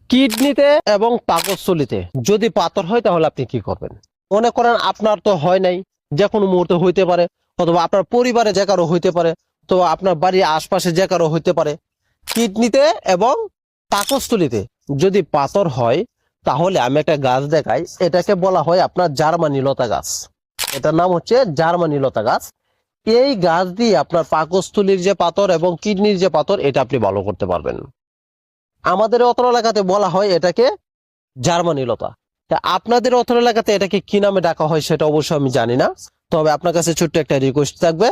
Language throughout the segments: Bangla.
কিডনিতে এবং পাকস্থলীতে যদি পাথর হয় তাহলে আপনি কি করবেন? মনে করেন আপনার তো হয় নাই, যে কোনো মুহূর্তে হইতে পারে, অথবা আপনার পরিবারে যে কারো হইতে পারে, তো আপনার বাড়ির আশপাশে যে কারো হইতে পারে। কিডনিতে এবং পাকস্থলীতে যদি পাথর হয় তাহলে আমি একটা গাছ দেখাই, এটাকে বলা হয় আপনার জার্মানি লতা গাছ। এটার নাম হচ্ছে জার্মানি লতা গাছ। এই গাছ দিয়ে আপনার পাকস্থলীর যে পাথর এবং কিডনির যে পাথর এটা আপনি ভালো করতে পারবেন। আমাদের অত্র এলাকাতে বলা হয় এটাকে জার্মানি লতা। তা আপনাদের অত্র এলাকাতে এটাকে কি নামে ডাকা হয় সেটা অবশ্যই আমি জানি না। তবে আপনার কাছে ছোট্ট একটা রিকোয়েস্ট থাকবে,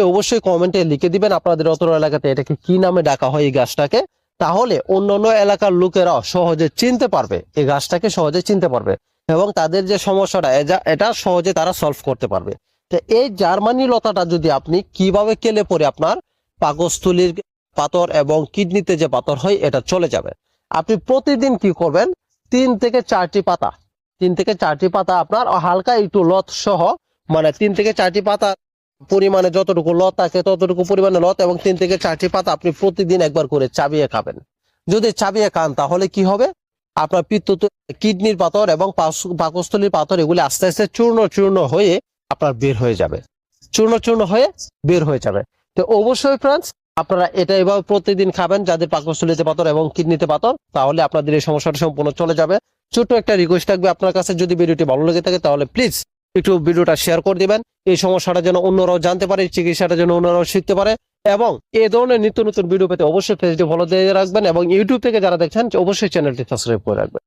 অবশ্যই কমেন্টে লিখে দিবেন আপনাদের অত্র এলাকাতে এটাকে কি নামে ডাকা হয় এই গাছটাকে। তাহলে অন্যান্য এলাকার লোকেরা সহজে চিনতে পারবে, এই গাছটাকে সহজে চিনতে পারবে, এবং তাদের যে সমস্যাটা এটা সহজে তারা সলভ করতে পারবে। তো এই জার্মানি লতাটা যদি আপনি কিভাবে কেলে পরে আপনার পাকস্থলীর পাথর এবং কিডনিতে যে পাথর হয় এটা চলে যাবে। আপনি প্রতিদিন কি করবেন, 3 থেকে 4টি পাতা আপনার হালকা একটু লত সহ, মানে 3 থেকে 4টি পাতা পরিমাণে যতটুকু লত থাকে ততটুকু পরিমাণে লত, এবং 3 থেকে 4টি পাতা আপনি প্রতিদিন একবার করে চাবিয়ে খাবেন। যদি চাবিয়ে খান তাহলে কি হবে, আপনার কিডনির পাথর এবং পাকস্থলীর পাথর এগুলি আস্তে আস্তে চূর্ণ হয়ে আপনার বের হয়ে যাবে, চূর্ণ হয়ে বের হয়ে যাবে। তো অবশ্যই ফ্রেন্ডস, আপনারা এটা এভাবে প্রতিদিন খাবেন যাদের পাকস্থলীতে পাথর এবং কিডনিতে পাথর, তাহলে আপনাদের এই সমস্যাটা সম্পূর্ণ চলে যাবে। ছোট্ট একটা রিকোয়েস্ট থাকবে আপনার কাছে, যদি ভিডিওটি ভালো লেগে থাকে তাহলে প্লিজ একটু ভিডিওটা শেয়ার করে দিবেন। এই সমস্যাটা যেন অন্যরাও জানতে পারে, চিকিৎসাটা যেন অন্যরাও শিখতে পারে, এবং এই ধরনের নিত্য নতুন ভিডিও পেতে অবশ্যই পেজটি ফলো দিয়ে রাখবেন, এবং ইউটিউব থেকে যারা দেখছেন অবশ্যই চ্যানেলটি সাবস্ক্রাইব করে রাখবেন।